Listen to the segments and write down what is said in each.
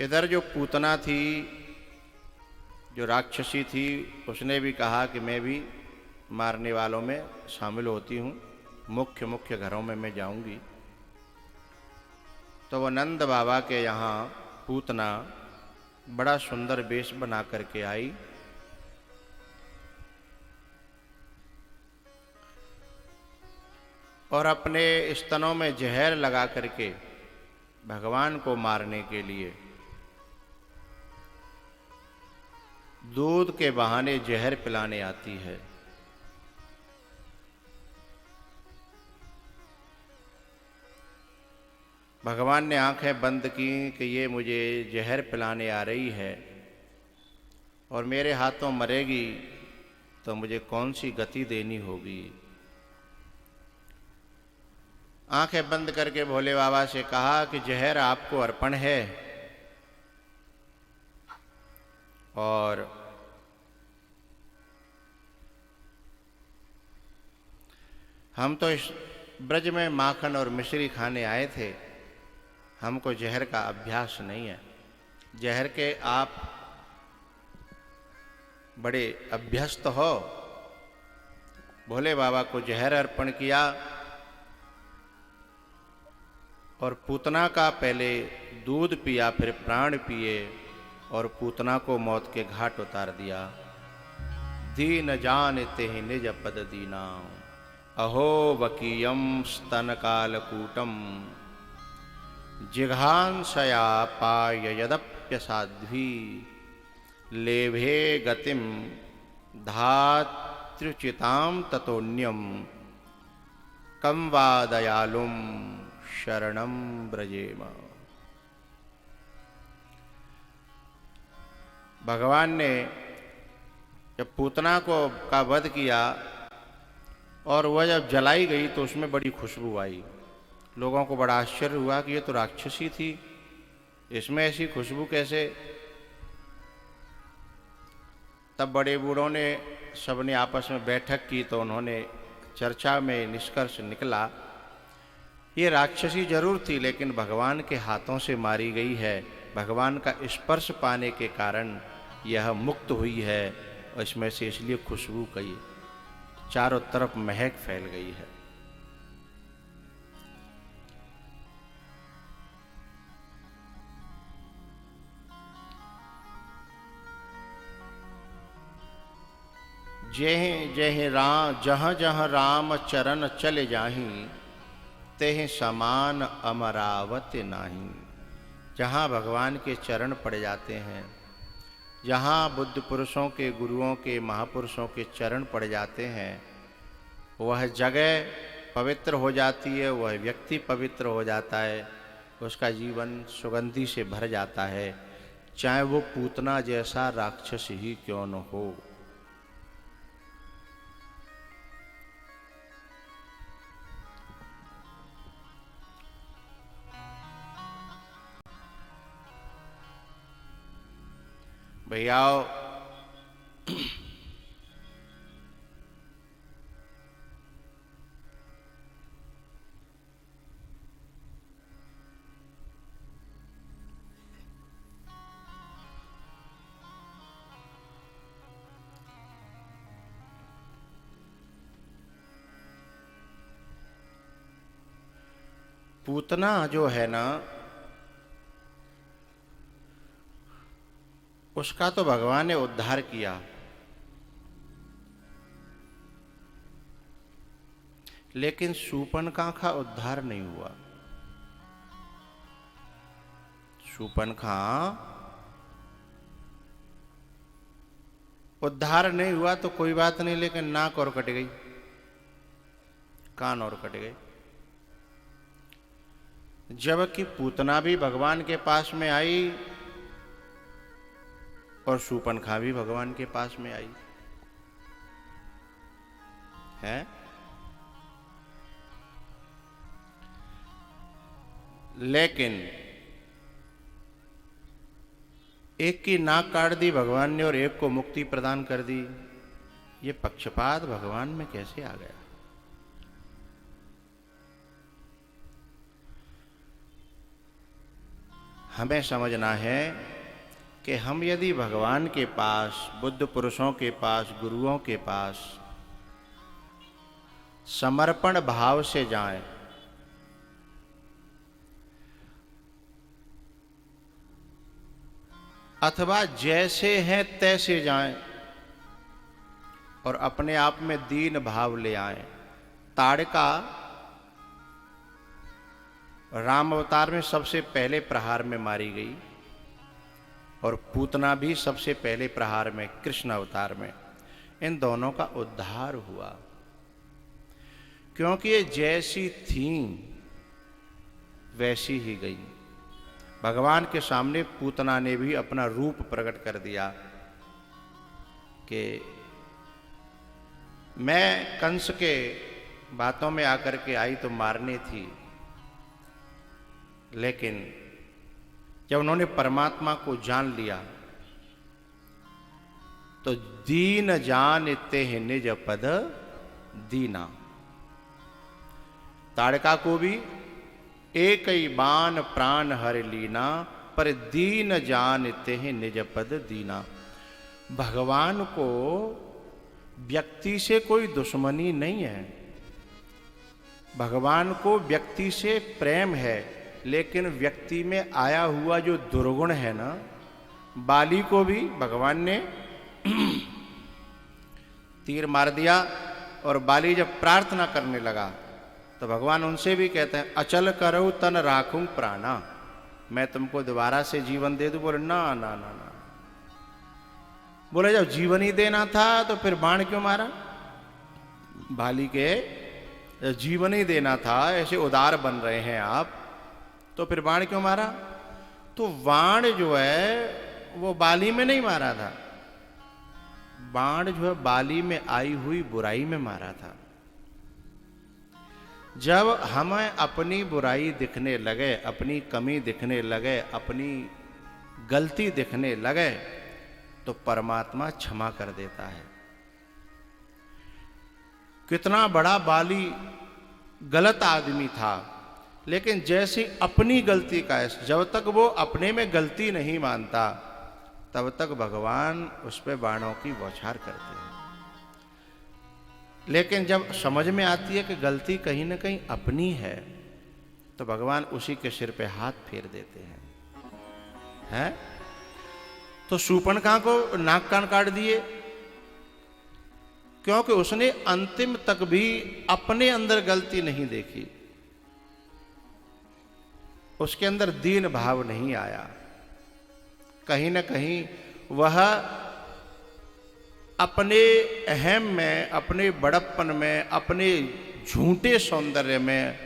इधर जो पूतना थी, जो राक्षसी थी, उसने भी कहा कि मैं भी मारने वालों में शामिल होती हूँ, मुख्य मुख्य घरों में मैं जाऊंगी। तो वो नंद बाबा के यहाँ पूतना बड़ा सुंदर वेश बना करके आई और अपने स्तनों में जहर लगा करके भगवान को मारने के लिए दूध के बहाने जहर पिलाने आती है। भगवान ने आंखें बंद की कि ये मुझे जहर पिलाने आ रही है और मेरे हाथों मरेगी तो मुझे कौन सी गति देनी होगी। आंखें बंद करके भोले बाबा से कहा कि जहर आपको अर्पण है और हम तो इस ब्रज में माखन और मिश्री खाने आए थे, हमको जहर का अभ्यास नहीं है। जहर के आप बड़े अभ्यस्त हो। भोले बाबा को जहर अर्पण किया और पूतना का पहले दूध पिया, फिर प्राण पिए और पूतना को मौत के घाट उतार दिया। दीन जानते ही निज पद दीना, अहो वकीयम स्तन कालकूटम, जिघांसया पाय यदप्यसाध्वी, लेभे गतिम धात्र्युचिताम ततोन्यम, कम वा दयालुम शरणम ब्रजेम। भगवान ने जब पूतना को का वध किया और वह जब जलाई गई तो उसमें बड़ी खुशबू आई। लोगों को बड़ा आश्चर्य हुआ कि ये तो राक्षसी थी, इसमें ऐसी खुशबू कैसे। तब बड़े बूढ़ों ने सबने आपस में बैठक की तो उन्होंने चर्चा में निष्कर्ष निकला, ये राक्षसी जरूर थी लेकिन भगवान के हाथों से मारी गई है। भगवान का स्पर्श पाने के कारण यह मुक्त हुई है और इसमें से इसलिए खुशबू गई, चारों तरफ महक फैल गई है। जेह जेह राम जहाँ जहाँ राम चरण चले जाही, तेह समान अमरावत नाही। जहाँ भगवान के चरण पड़ जाते हैं, जहाँ बुद्ध पुरुषों के, गुरुओं के, महापुरुषों के चरण पड़ जाते हैं, वह जगह पवित्र हो जाती है, वह व्यक्ति पवित्र हो जाता है, उसका जीवन सुगंधि से भर जाता है, चाहे वो पूतना जैसा राक्षस ही क्यों न हो। भैयाओ, पूतना जो है ना, उसका तो भगवान ने उद्धार किया, लेकिन शूर्पणखा का उद्धार नहीं हुआ। शूर्पणखा उद्धार नहीं हुआ तो कोई बात नहीं, लेकिन नाक और कट गई, कान और कट गए। जबकि पूतना भी भगवान के पास में आई और शूर्पणखा भी भगवान के पास में आई है। लेकिन एक की नाक काट दी भगवान ने और एक को मुक्ति प्रदान कर दी। ये पक्षपात भगवान में कैसे आ गया? हमें समझना है कि हम यदि भगवान के पास, बुद्ध पुरुषों के पास, गुरुओं के पास समर्पण भाव से जाएं, अथवा जैसे हैं तैसे जाएं और अपने आप में दीन भाव ले आएं। ताड़का राम अवतार में सबसे पहले प्रहार में मारी गई और पूतना भी सबसे पहले प्रहार में कृष्ण अवतार में। इन दोनों का उद्धार हुआ क्योंकि ये जैसी थीं वैसी ही गई। भगवान के सामने पूतना ने भी अपना रूप प्रकट कर दिया कि मैं कंस के बातों में आकर के आई तो मारनी थी, लेकिन जब उन्होंने परमात्मा को जान लिया तो दीन जान तेह निज पद दीना। ताड़का को भी एक ही बान प्राण हर लीना, पर दीन जान तेह निज पद दीना। भगवान को व्यक्ति से कोई दुश्मनी नहीं है, भगवान को व्यक्ति से प्रेम है, लेकिन व्यक्ति में आया हुआ जो दुर्गुण है ना, बाली को भी भगवान ने तीर मार दिया और बाली जब प्रार्थना करने लगा तो भगवान उनसे भी कहते हैं अचल करो तन राखूं प्राणा, मैं तुमको दोबारा से जीवन दे दूं। बोले ना ना ना ना। बोले जब जीवन ही देना था तो फिर बाण क्यों मारा? बाली के जीवन ही देना था, ऐसे उदार बन रहे हैं आप, तो फिर बाण क्यों मारा? तो बाण जो है वो बाली में नहीं मारा था, बाण जो है बाली में आई हुई बुराई में मारा था। जब हमें अपनी बुराई दिखने लगे, अपनी कमी दिखने लगे, अपनी गलती दिखने लगे, तो परमात्मा क्षमा कर देता है। कितना बड़ा बाली गलत आदमी था, लेकिन जैसी अपनी गलती का, जब तक वो अपने में गलती नहीं मानता तब तक भगवान उस पे बाणों की बौछार करते हैं। लेकिन जब समझ में आती है कि गलती कहीं ना कहीं अपनी है, तो भगवान उसी के सिर पे हाथ फेर देते हैं। तो शूर्पणखा को नाक कान काट दिए क्योंकि उसने अंतिम तक भी अपने अंदर गलती नहीं देखी, उसके अंदर दीन भाव नहीं आया। कहीं ना कहीं वह अपने अहम में, अपने बड़प्पन में, अपने झूठे सौंदर्य में,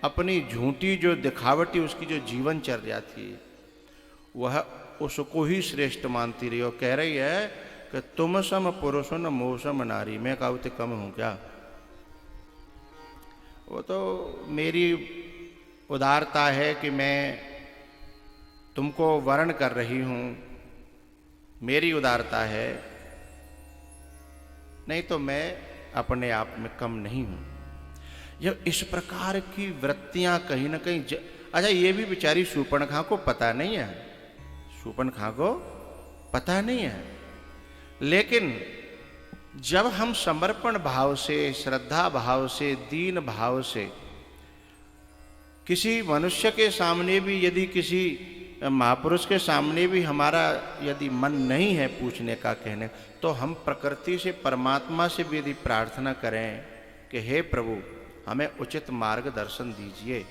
अपनी झूठी जो दिखावटी उसकी जो जीवनचर्या थी, वह उसको ही श्रेष्ठ मानती रही और कह रही है कि तुम सम पुरुष न मोह सम नारी, मैं कहते कम हूं क्या? वो तो मेरी उदारता है कि मैं तुमको वर्ण कर रही हूं, मेरी उदारता है, नहीं तो मैं अपने आप में कम नहीं हूं। जब इस प्रकार की वृत्तियां कहीं ना कहीं अच्छा, ये भी बेचारी शूर्पणखा को पता नहीं है, शूर्पणखा को पता नहीं है, लेकिन जब हम समर्पण भाव से, श्रद्धा भाव से, दीन भाव से किसी मनुष्य के सामने भी, यदि किसी महापुरुष के सामने भी हमारा यदि मन नहीं है पूछने का, कहने, तो हम प्रकृति से, परमात्मा से भी यदि प्रार्थना करें कि हे प्रभु हमें उचित मार्गदर्शन दीजिए,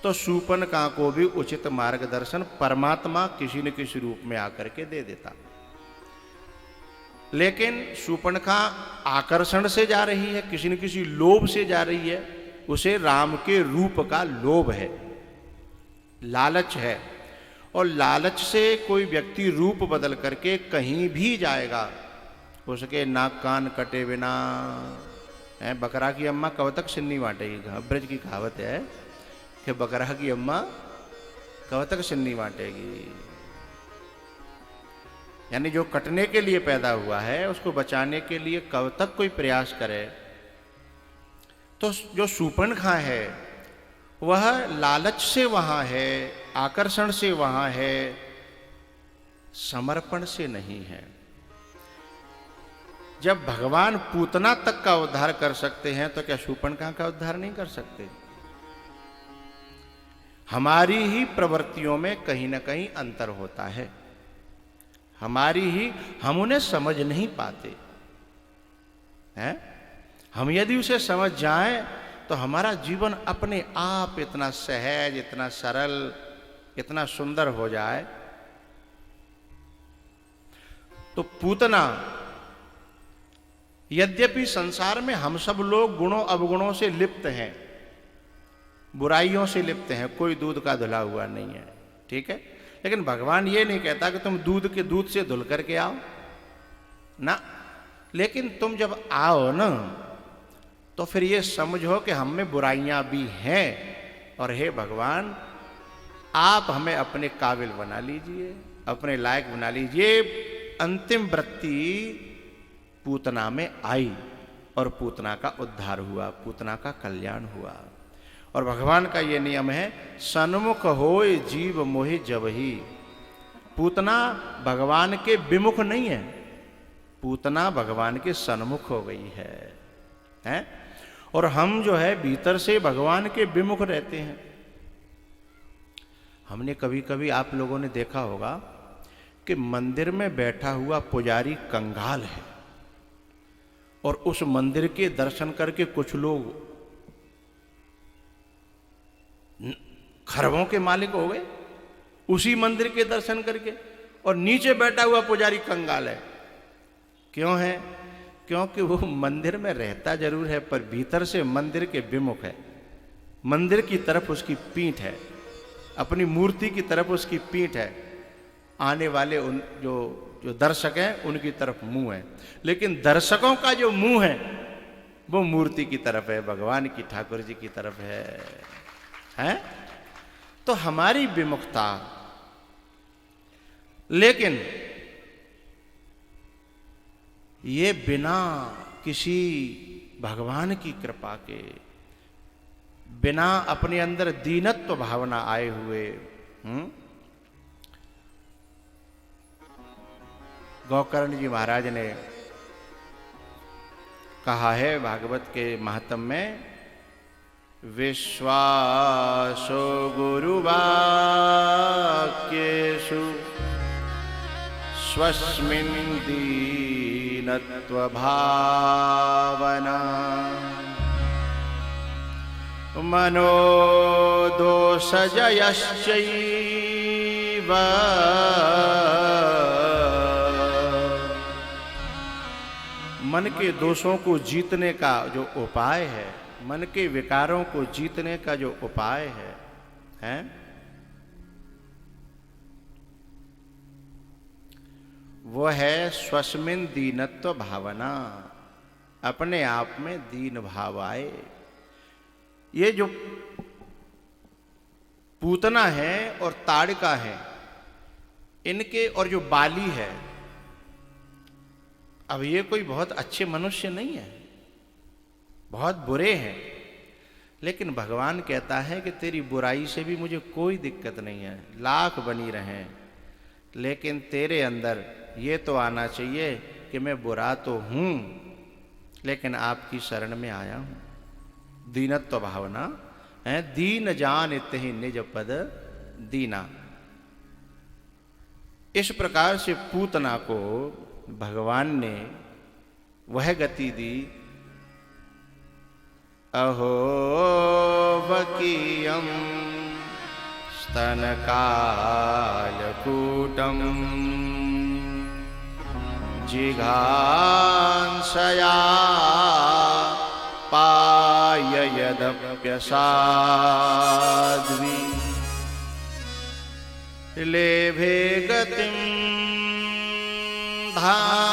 तो शूर्पणखा को भी उचित मार्गदर्शन परमात्मा किसी न किसी रूप में आकर के दे देता। लेकिन शूर्पणखा आकर्षण से जा रही है, किसी न किसी लोभ से जा रही है, उसे राम के रूप का लोभ है, लालच है, और लालच से कोई व्यक्ति रूप बदल करके कहीं भी जाएगा, उसके नाक कान कटे बिना है। बकरा की अम्मा कब तक सिन्नी बांटेगी? ब्रज की कहावत है कि बकरा की अम्मा कब तक सिन्नी बांटेगी, यानी जो कटने के लिए पैदा हुआ है उसको बचाने के लिए कब तक कोई प्रयास करे। तो जो शूर्पणखा है वह लालच से वहां है, आकर्षण से वहां है, समर्पण से नहीं है। जब भगवान पूतना तक का उद्धार कर सकते हैं तो क्या शूर्पणखा का उद्धार नहीं कर सकते? हमारी ही प्रवृत्तियों में कहीं ना कहीं अंतर होता है, हम उन्हें समझ नहीं पाते हैं। हम यदि उसे समझ जाएं तो हमारा जीवन अपने आप इतना सहज, इतना सरल, इतना सुंदर हो जाए। तो पूतना, यद्यपि संसार में हम सब लोग गुणों अवगुणों से लिप्त हैं, बुराइयों से लिप्त हैं, कोई दूध का धुला हुआ नहीं है, ठीक है। लेकिन भगवान ये नहीं कहता कि तुम दूध से धुल करके आओ ना, लेकिन तुम जब आओ ना तो फिर ये समझो कि हम में बुराइयां भी हैं, और हे भगवान आप हमें अपने काबिल बना लीजिए, अपने लायक बना लीजिए। अंतिम वृत्ति पूतना में आई और पूतना का उद्धार हुआ, पूतना का कल्याण हुआ। और भगवान का ये नियम है, सन्मुख होय जीव मोहि जबहि। पूतना भगवान के विमुख नहीं है, पूतना भगवान के सन्मुख हो गई है? और हम जो है भीतर से भगवान के विमुख रहते हैं। हमने कभी कभी, आप लोगों ने देखा होगा कि मंदिर में बैठा हुआ पुजारी कंगाल है, और उस मंदिर के दर्शन करके कुछ लोग खरबों के मालिक हो गए उसी मंदिर के दर्शन करके, और नीचे बैठा हुआ पुजारी कंगाल है। क्यों है? क्योंकि वो मंदिर में रहता जरूर है पर भीतर से मंदिर के विमुख है, मंदिर की तरफ उसकी पीठ है, अपनी मूर्ति की तरफ उसकी पीठ है, आने वाले उन जो दर्शक हैं उनकी तरफ मुंह है। लेकिन दर्शकों का जो मुंह है वो मूर्ति की तरफ है, भगवान की, ठाकुर जी की तरफ है? तो हमारी विमुखता, लेकिन ये बिना किसी भगवान की कृपा के, बिना अपने अंदर दीनत्व भावना आए हुए, गोकर्ण जी महाराज ने कहा है भागवत के महात्म में, विश्वासो गुरुवाक्येषु स्वस्मिन् दीनत्व भावना मनोदोषजयश्चैव मन के दोषों को जीतने का जो उपाय है, मन के विकारों को जीतने का जो उपाय है? वो है स्वस्मिन दीनत्व भावना, अपने आप में दीन भाव आए। ये जो पूतना है और ताड़का है, इनके, और जो बाली है, अब ये कोई बहुत अच्छे मनुष्य नहीं है, बहुत बुरे हैं। लेकिन भगवान कहता है कि तेरी बुराई से भी मुझे कोई दिक्कत नहीं है, लाख बनी रहें, लेकिन तेरे अंदर ये तो आना चाहिए कि मैं बुरा तो हूं लेकिन आपकी शरण में आया हूं। दीनत्व भावना है, दीन जान इतहि निज पद दीना। इस प्रकार से पूतना को भगवान ने वह गति दी, अहो वकीयम स्तनकालकूटम जिघांसया पाययदप्यसाध्वी लेभे गतिं धातृचितां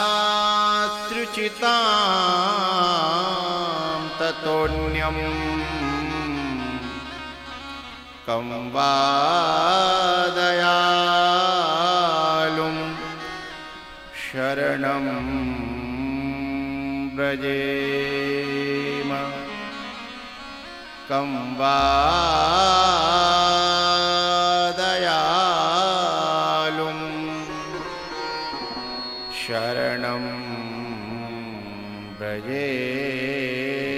ततोऽन्यं कं वा दयालुं शरणं व्रजेम, कं वा दयालुं शरणं व्रजेत्।